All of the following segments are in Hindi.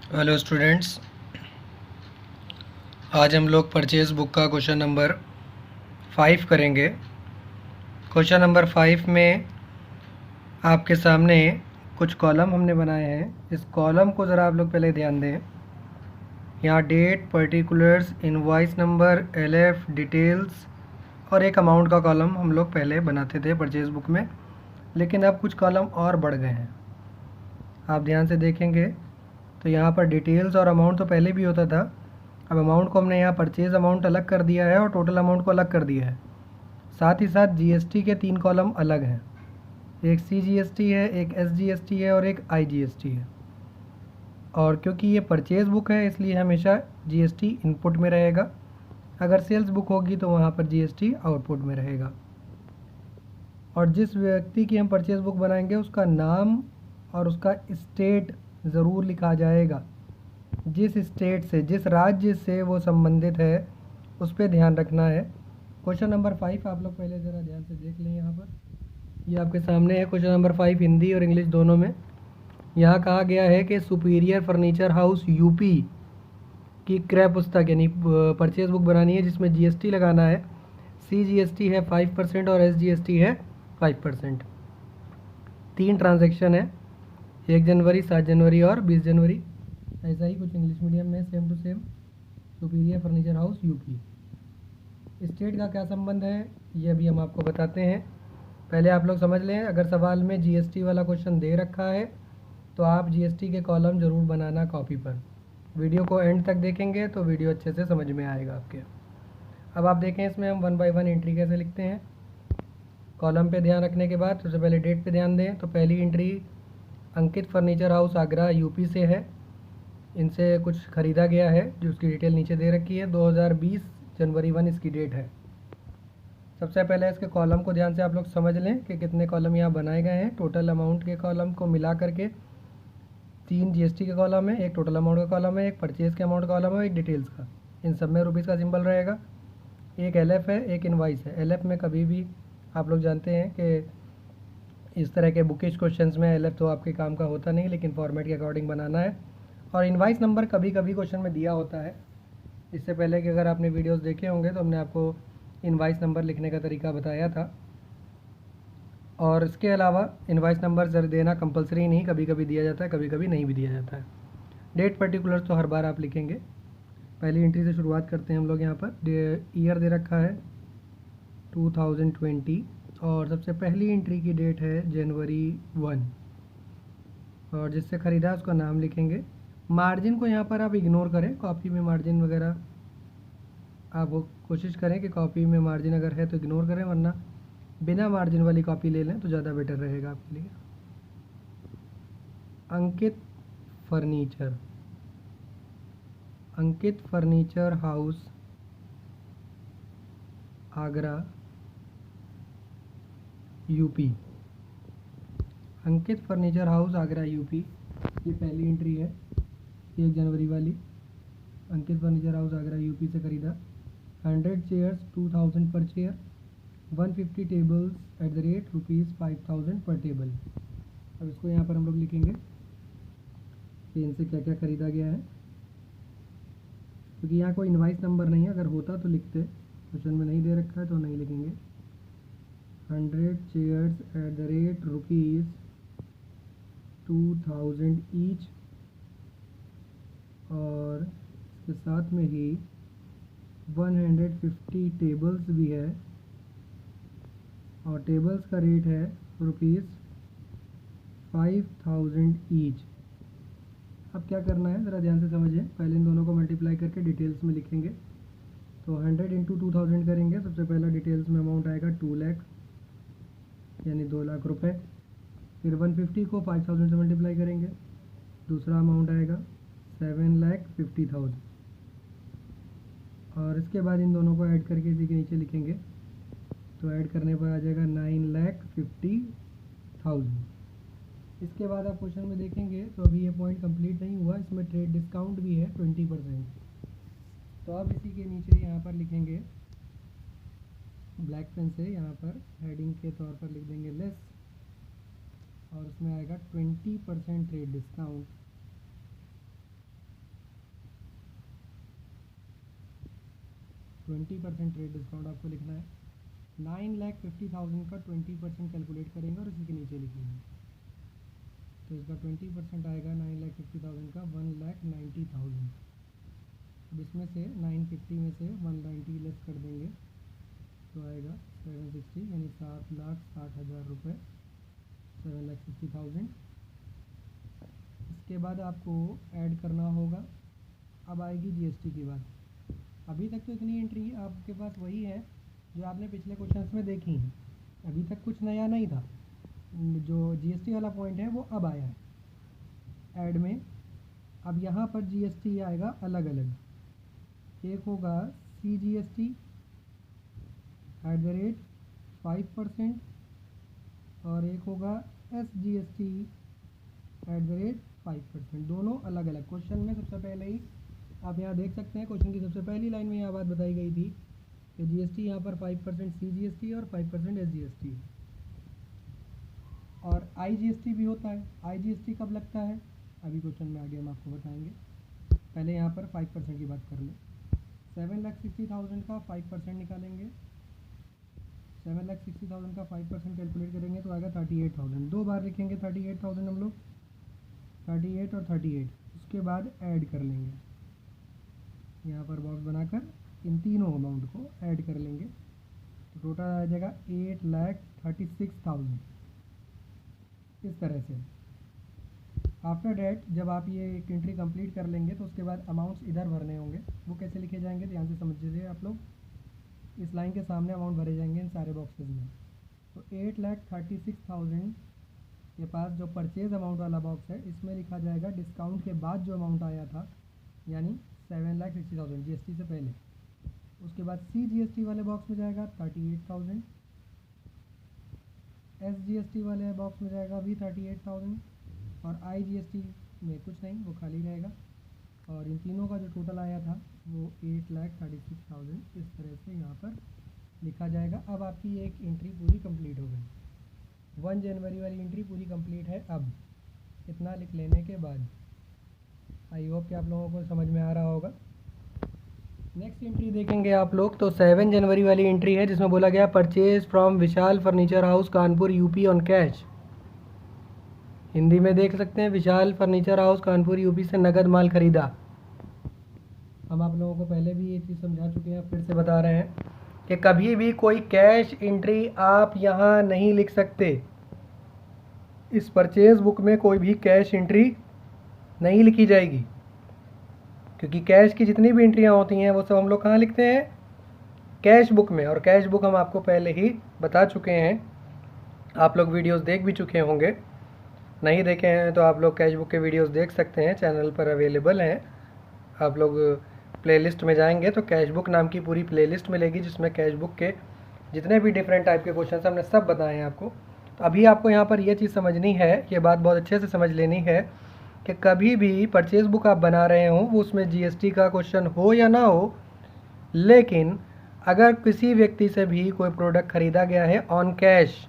हेलो स्टूडेंट्स, आज हम लोग परचेज़ बुक का क्वेश्चन नंबर 5 करेंगे। क्वेश्चन नंबर 5 में आपके सामने कुछ कॉलम हमने बनाए हैं। इस कॉलम को ज़रा आप लोग पहले ध्यान दें। यहाँ date, particulars, invoice number, LF, details और एक अमाउंट का कॉलम हम लोग पहले बनाते थे परचेज़ बुक में, लेकिन अब कुछ कॉलम और बढ़ गए हैं। आप ध्यान से देखेंगे तो यहाँ पर डिटेल्स और अमाउंट तो पहले भी होता था। अब अमाउंट को हमने यहाँ परचेज़ अमाउंट अलग कर दिया है और टोटल अमाउंट को अलग कर दिया है। साथ ही साथ जीएसटी के 3 कॉलम अलग हैं। एक सीजीएसटी है, एक एसजीएसटी है और एक आईजीएसटी है। और क्योंकि ये परचेज़ बुक है इसलिए हमेशा जीएसटी इनपुट में रहेगा। अगर सेल्स बुक होगी तो वहाँ पर जीएसटी आउटपुट में रहेगा। और जिस व्यक्ति की हम परचेज़ बुक बनाएंगे उसका नाम और उसका स्टेट ज़रूर लिखा जाएगा। जिस स्टेट से, जिस राज्य से वो संबंधित है उस पर ध्यान रखना है। क्वेश्चन नंबर 5 आप लोग पहले ज़रा ध्यान से देख लें। यहाँ पर ये आपके सामने है क्वेश्चन नंबर 5, हिंदी और इंग्लिश दोनों में। यहाँ कहा गया है कि सुपीरियर फर्नीचर हाउस यूपी की क्रय पुस्तक यानी परचेज बुक बनानी है जिसमें जीएसटी लगाना है। सीजीएसटी है 5% और एसजीएसटी है 5%। 3 ट्रांजैक्शन है, 1 जनवरी, 7 जनवरी और 20 जनवरी। ऐसा ही कुछ इंग्लिश मीडियम में same to same. Superior furniture house UP. State का क्या संबंध है ये अभी हम आपको बताते हैं। पहले आप लोग समझ लें, अगर सवाल में जीएसटी वाला क्वेश्चन दे रखा है तो आप जीएसटी के कॉलम ज़रूर बनाना कॉपी पर। वीडियो को एंड तक देखेंगे तो वीडियो अच्छे से समझ में आएगा आपके। अब आप देखें इसमें हम 1 बाय 1 एंट्री कैसे लिखते हैं। कॉलम पे ध्यान रखने के बाद सबसे पहले डेट पे ध्यान दें। तो पहली एंट्री अंकित फर्नीचर हाउस आगरा यूपी से है। इनसे कुछ ख़रीदा गया है जो उसकी डिटेल नीचे दे रखी है। 2020 जनवरी 1 इसकी डेट है। सबसे पहले इसके कॉलम को ध्यान से आप लोग समझ लें कि कितने कॉलम यहाँ बनाए गए हैं। टोटल अमाउंट के कॉलम को मिला करके 3 जीएसटी के कॉलम है, एक टोटल अमाउंट का कॉलम है, एक परचेज़ के अमाउंट का कॉलम है, एक डिटेल्स का। इन सब में रुपीज़ का सिंबल रहेगा। एक एलएफ है, एक इनवाइस है। एलएफ में कभी भी आप लोग जानते हैं कि इस तरह के बुकिश क्वेश्चंस में एलएफ तो आपके काम का होता नहीं, लेकिन फॉर्मेट के अकॉर्डिंग बनाना है। और इनवाइस नंबर कभी कभी क्वेश्चन में दिया होता है। इससे पहले कि अगर आपने वीडियोस देखे होंगे तो हमने आपको इनवाइस नंबर लिखने का तरीका बताया था। और इसके अलावा इनवाइस नंबर जर देना कंपलसरी नहीं, कभी कभी दिया जाता है, कभी कभी नहीं भी दिया जाता है। डेट पर्टिकुलर्स तो हर बार आप लिखेंगे। पहली एंट्री से शुरुआत करते हैं हम लोग। यहाँ पर ईयर दे रखा है 2020 और सबसे पहली एंट्री की डेट है जनवरी 1। और जिससे ख़रीदा उसका नाम लिखेंगे। मार्जिन को यहाँ पर आप इग्नोर करें। कॉपी में मार्जिन वगैरह आप वो कोशिश करें कि कॉपी में मार्जिन अगर है तो इग्नोर करें, वरना बिना मार्जिन वाली कॉपी ले लें तो ज़्यादा बेटर रहेगा आपके लिए। अंकित फर्नीचर, अंकित फर्नीचर हाउस आगरा यूपी। अंकित फर्नीचर हाउस आगरा यूपी, ये पहली एंट्री है 1 जनवरी वाली। अंकित फर्नीचर हाउस आगरा यूपी से खरीदा। 100 चेयर्स 2000 पर chair, 150 tables at the rate ₹5000 पर टेबल। अब इसको यहाँ पर हम लोग लिखेंगे कि इनसे क्या क्या ख़रीदा गया है, क्योंकि यहाँ कोई इनवाइस नंबर नहीं है। अगर होता तो लिखते, क्वेश्चन में नहीं दे रखा है तो नहीं लिखेंगे। 100 chairs at the rate ₹2000 each. और इसके साथ में ही 150 टेबल्स भी है और टेबल्स का रेट है ₹5000 ईच। अब क्या करना है ज़रा ध्यान से समझिए। पहले इन दोनों को मल्टीप्लाई करके डिटेल्स में लिखेंगे। तो 100 इंटू 2000 करेंगे। सबसे पहला डिटेल्स में अमाउंट आएगा 2 लाख यानी 2 लाख रुपए। फिर 150 को 5000 से मल्टीप्लाई करेंगे, दूसरा अमाउंट आएगा 7,50,000। और इसके बाद इन दोनों को ऐड करके इसी के नीचे लिखेंगे। तो ऐड करने पर आ जाएगा 9,50,000। इसके बाद आप क्वेश्चन में देखेंगे तो अभी ये पॉइंट कंप्लीट नहीं हुआ, इसमें ट्रेड डिस्काउंट भी है 20%। तो अब इसी के नीचे यहाँ पर लिखेंगे ब्लैक पेन से, यहाँ पर हेडिंग के तौर पर लिख देंगे लेस, और उसमें आएगा 20% ट्रेड डिस्काउंट। 20% ट्रेड डिस्काउंट आपको लिखना है। 9,50,000 का 20% कैलकुलेट करेंगे और इसी के नीचे लिखेंगे। तो इसका 20% आएगा 9,50,000 का 1,90,000। अब इसमें से 950 में से 190 लेस कर देंगे तो आएगा 760, यानी 7,60,000 रुपये, 7,60,000। इसके बाद आपको ऐड करना होगा। अब आएगी जीएसटी की बात। अभी तक तो इतनी एंट्री आपके पास वही है जो आपने पिछले क्वेश्चंस में देखी हैं, अभी तक कुछ नया नहीं था। जो जीएसटी वाला पॉइंट है वो अब आया है ऐड में। अब यहाँ पर जीएसटी आएगा अलग अलग। एक होगा CGST @5% और एक होगा SGST @5%। दोनों अलग अलग। क्वेश्चन में सबसे पहले ही आप यहाँ देख सकते हैं, क्वेश्चन की सबसे पहली लाइन में यह बात बताई गई थी कि जीएसटी यहाँ पर 5% CGST और 5% SGST और IGST भी होता है। IGST कब लगता है अभी क्वेश्चन में आगे हम आपको बताएंगे। पहले यहाँ पर 5% की बात कर लें। 7,60,000 का 5% निकालेंगे। 7,60,000 का 5% कैलकुलेट करेंगे तो आएगा 38,000। दो बार लिखेंगे 38,000 हम लोग, 38 और 38। उसके बाद ऐड कर लेंगे, यहाँ पर बॉक्स बनाकर इन तीनों अमाउंट को ऐड कर लेंगे तो टोटल आ जाएगा 8,36,000। इस तरह से आफ्टर डेट जब आप ये एक एंट्री कंप्लीट कर लेंगे तो उसके बाद अमाउंट्स इधर भरने होंगे। वो कैसे लिखे जाएंगे ध्यान से समझिए आप लोग। इस लाइन के सामने अमाउंट भरे जाएंगे इन सारे बॉक्सेस में। तो 8,36,000 के पास जो परचेज अमाउंट वाला बॉक्स है इसमें लिखा जाएगा डिस्काउंट के बाद जो अमाउंट आया था, यानी 7,60,000 जीएसटी से पहले। उसके बाद CGST वाले बॉक्स में जाएगा 38,000, SGST वाले बॉक्स में जाएगा भी 38,000 और IGST में कुछ नहीं, वो खाली रहेगा। और इन तीनों का जो टोटल आया था वो 8,36,000 इस तरह से यहाँ पर लिखा जाएगा। अब आपकी एक एंट्री पूरी कंप्लीट हो गई। 1 जनवरी वाली एंट्री पूरी कंप्लीट है। अब इतना लिख लेने के बाद आई होप कि आप लोगों को समझ में आ रहा होगा। नेक्स्ट एंट्री देखेंगे आप लोग तो 7 जनवरी वाली एंट्री है जिसमें बोला गया purchase from Vishal furniture house Kanpur UP on cash. Hindi में देख सकते हैं, विशाल फर्नीचर हाउस कानपुर यूपी से नगद माल खरीदा। हम आप लोगों को पहले भी ये चीज़ समझा चुके हैं, फिर से बता रहे हैं कि कभी भी कोई कैश एंट्री आप यहाँ नहीं लिख सकते। इस परचेज बुक में कोई भी कैश एंट्री नहीं लिखी जाएगी, क्योंकि कैश की जितनी भी एंट्रियाँ होती हैं वो सब हम लोग कहाँ लिखते हैं, कैश बुक में। और कैश बुक हम आपको पहले ही बता चुके हैं, आप लोग वीडियोस देख भी चुके होंगे। नहीं देखे हैं तो आप लोग कैश बुक के वीडियोस देख सकते हैं, चैनल पर अवेलेबल हैं। आप लोग प्लेलिस्ट में जाएंगे तो कैश बुक नाम की पूरी प्लेलिस्ट मिलेगी जिसमें कैश बुक के जितने भी डिफरेंट टाइप के क्वेश्चन हमने सब बताए हैं आपको। तो अभी आपको यहाँ पर ये चीज़ समझनी है, ये बात बहुत अच्छे से समझ लेनी है कि कभी भी परचेज बुक आप बना रहे हो वो उसमें जीएसटी का क्वेश्चन हो या ना हो, लेकिन अगर किसी व्यक्ति से भी कोई प्रोडक्ट ख़रीदा गया है ऑन कैश,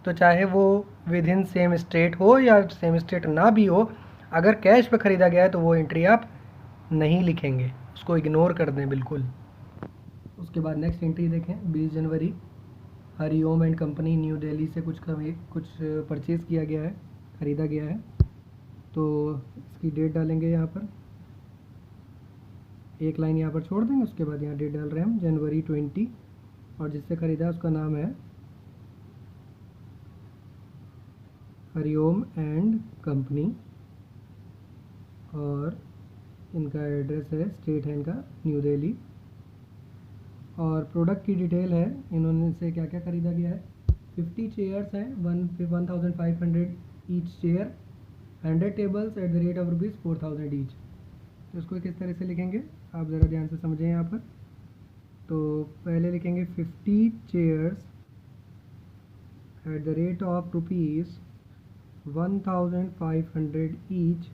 तो चाहे वो विद इन सेम स्टेट हो या सेम स्टेट ना भी हो, अगर कैश पे ख़रीदा गया है तो वो एंट्री आप नहीं लिखेंगे, उसको इग्नोर कर दें बिल्कुल। उसके बाद नेक्स्ट एंट्री देखें। 20 जनवरी Hariom and company new Delhi से कुछ परचेज़ किया गया है, ख़रीदा गया है। तो इसकी डेट डालेंगे यहाँ पर, एक लाइन यहाँ पर छोड़ देंगे। उसके बाद यहाँ डेट डाल रहे हैं हम जनवरी 20 और जिससे ख़रीदा है उसका नाम है हरिओम एंड कंपनी और इनका एड्रेस है, स्टेट है इनका न्यू दिल्ली। और प्रोडक्ट की डिटेल है, इन्होंने से क्या क्या ख़रीदा गया है। 50 चेयर्स हैं, 1,500 each chair, 100 tables at the rate of ₹4,000 each. तो इसको किस तरह से लिखेंगे आप ज़रा ध्यान से समझें यहाँ पर। तो पहले लिखेंगे 50 chairs at the rate of ₹1,500 each.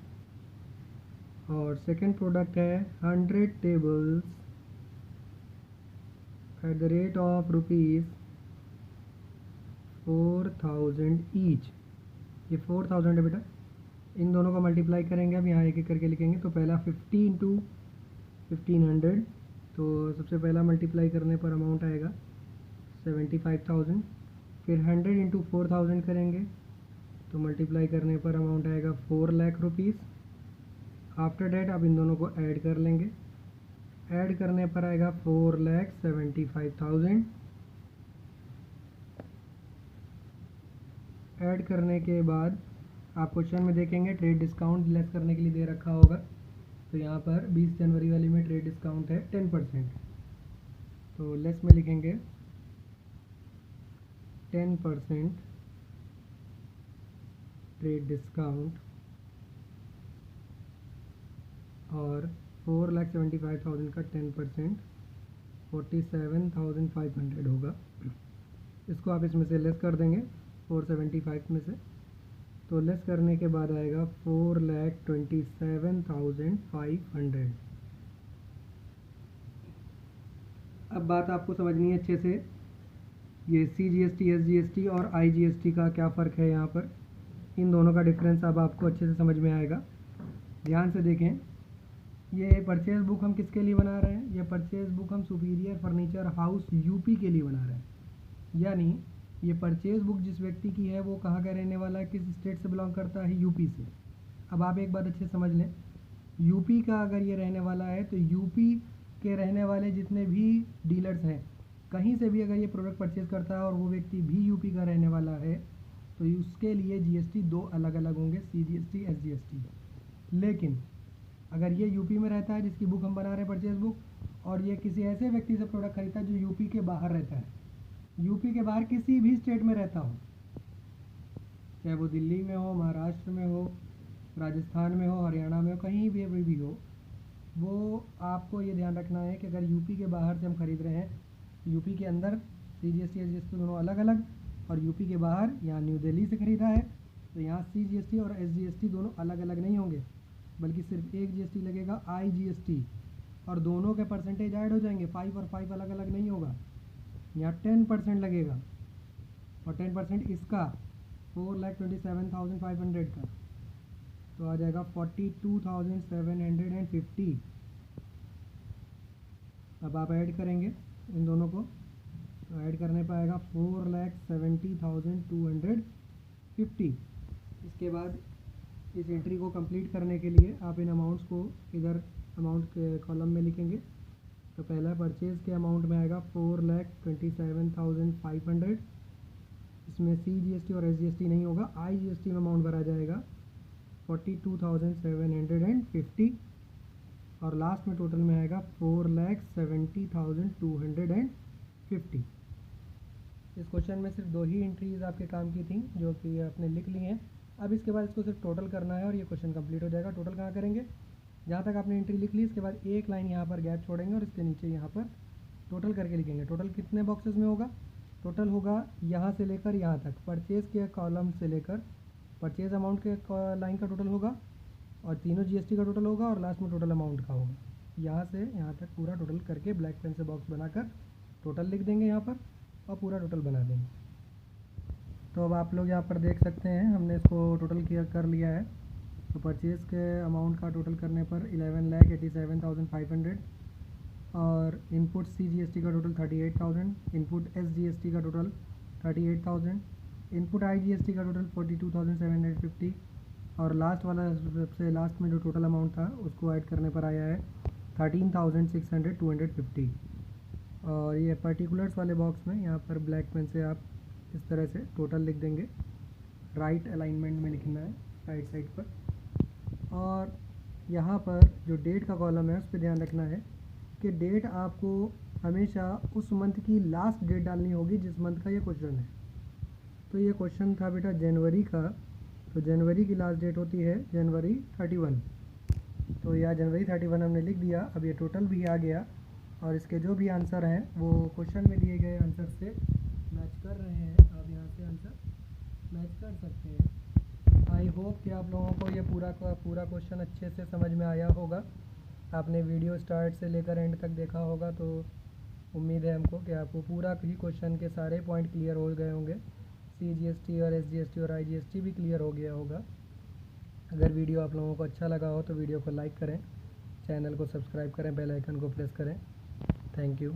और सेकंड प्रोडक्ट है 100 tables at the rate of ₹4,000 each. ये 4,000 है बेटा, इन दोनों को मल्टीप्लाई करेंगे। अब यहाँ एक एक करके लिखेंगे। तो पहला 50 × 1,500 तो सबसे पहला मल्टीप्लाई करने पर अमाउंट आएगा 75,000। फिर 100 इंटू 4,000 करेंगे तो मल्टीप्लाई करने पर अमाउंट आएगा 4 लाख रुपीज़। आफ्टर डेट आप इन दोनों को ऐड कर लेंगे, ऐड करने पर आएगा 4,75,000। ऐड करने के बाद आप क्वेश्चन में देखेंगे ट्रेड डिस्काउंट लेस करने के लिए दे रखा होगा, तो यहाँ पर 20 जनवरी वाली में ट्रेड डिस्काउंट है 10%, तो लेस में लिखेंगे 10% ट्रेड डिस्काउंट और 4,75,000 का 10% 47,500 होगा। इसको आप इसमें से लेस कर देंगे 475 में से, तो लेस करने के बाद आएगा 4,27,500। अब बात आपको समझनी है अच्छे से, ये CGST, SGST और IGST का क्या फ़र्क है यहाँ पर, इन दोनों का डिफरेंस अब आपको अच्छे से समझ में आएगा। ध्यान से देखें, ये परचेज़ बुक हम किसके लिए बना रहे हैं, ये परचेज़ बुक हम सुपीरियर फर्नीचर हाउस यूपी के लिए बना रहे हैं। यानी ये परचेज़ बुक जिस व्यक्ति की है वो कहाँ का रहने वाला है, किस स्टेट से बिलोंग करता है, यूपी से। अब आप एक बात अच्छे समझ लें, यूपी का अगर ये रहने वाला है तो यूपी के रहने वाले जितने भी डीलर्स हैं, कहीं से भी अगर ये प्रोडक्ट परचेज़ करता है और वो व्यक्ति भी यूपी का रहने वाला है तो उसके लिए GST दो अलग अलग होंगे, CGST, SGST। लेकिन अगर ये यूपी में रहता है जिसकी बुक हम बना रहे हैं परचेज़ बुक, और ये किसी ऐसे व्यक्ति से प्रोडक्ट खरीदता है जो यूपी के बाहर रहता है, यूपी के बाहर किसी भी स्टेट में रहता हो, चाहे वो दिल्ली में हो, महाराष्ट्र में हो, राजस्थान में हो, हरियाणा में हो, कहीं भी हो, वो आपको ये ध्यान रखना है कि अगर यूपी के बाहर से हम खरीद रहे हैं, यूपी के अंदर CGST, SGST दोनों अलग अलग, और यूपी के बाहर यहाँ न्यू दिल्ली से ख़रीदा है तो यहाँ CGST और SGST दोनों अलग अलग नहीं होंगे, बल्कि सिर्फ एक GST लगेगा IGST, और दोनों के परसेंटेज ऐड हो जाएंगे, 5 और 5 अलग अलग नहीं होगा। यहाँ 10% लगेगा और 10% इसका 4,27,500 का, तो आ जाएगा 42,750। अब आप ऐड करेंगे इन दोनों को, तो ऐड करने पर आएगा 4,70,250। इसके बाद इस एंट्री को कंप्लीट करने के लिए आप इन अमाउंट्स को इधर अमाउंट के कॉलम में लिखेंगे। तो पहला परचेज़ के अमाउंट में आएगा 4,27,500, इसमें CGST और SGST नहीं होगा, IGST में अमाउंट भरा जाएगा 42,750, और लास्ट में टोटल में आएगा 4,70,250। इस क्वेश्चन में सिर्फ 2 ही एंट्रीज आपके काम की थी जो कि आपने लिख ली हैं। अब इसके बाद इसको सिर्फ टोटल करना है और ये क्वेश्चन कंप्लीट हो जाएगा। टोटल कहाँ करेंगे, जहाँ तक आपने एंट्री लिख ली इसके बाद एक लाइन यहाँ पर गैप छोड़ेंगे और इसके नीचे यहाँ पर टोटल करके लिखेंगे। टोटल कितने बॉक्सेस में होगा, टोटल होगा यहाँ से लेकर यहाँ तक, परचेज़ के कॉलम से लेकर परचेज़ अमाउंट के लाइन का टोटल होगा, और तीनों GST का टोटल होगा, और लास्ट में टोटल अमाउंट का होगा। यहाँ से यहाँ तक पूरा टोटल करके ब्लैक पेन से बॉक्स बनाकर टोटल लिख देंगे यहाँ पर और पूरा टोटल बना देंगे। तो अब आप लोग यहाँ पर देख सकते हैं हमने इसको टोटल किया कर लिया है। तो परचेज़ के अमाउंट का टोटल करने पर 11,87,500, और इनपुट CGST का टोटल 38,000, इनपुट SGST का टोटल 38,000, इनपुट IGST का टोटल 42,750, और लास्ट वाला सबसे लास्ट में जो टोटल अमाउंट था उसको ऐड करने पर आया है 13,600,250। और ये पर्टिकुलर्स वाले बॉक्स में यहाँ पर ब्लैक पेन से आप इस तरह से टोटल लिख देंगे, राइट अलाइनमेंट में लिखना है राइट साइड पर। और यहाँ पर जो डेट का कॉलम है उस पर ध्यान रखना है कि डेट आपको हमेशा उस मंथ की लास्ट डेट डालनी होगी जिस मंथ का ये क्वेश्चन है। तो ये क्वेश्चन था बेटा जनवरी का, तो जनवरी की लास्ट डेट होती है जनवरी 31, तो यहाँ जनवरी 31 हमने लिख दिया। अब ये टोटल भी आ गया और इसके जो भी आंसर हैं वो क्वेश्चन में दिए गए आंसर से मैच कर रहे हैं। आप यहाँ से आंसर मैच कर सकते हैं। आई होप कि आप लोगों को ये पूरा का पूरा क्वेश्चन अच्छे से समझ में आया होगा। आपने वीडियो स्टार्ट से लेकर एंड तक देखा होगा, तो उम्मीद है हमको कि आपको पूरा ही क्वेश्चन के सारे पॉइंट क्लियर हो गए होंगे। CGST और SGST और IGST भी क्लियर हो गया होगा। अगर वीडियो आप लोगों को अच्छा लगा हो तो वीडियो को लाइक करें, चैनल को सब्सक्राइब करें, बेल आइकन को प्रेस करें। Thank you.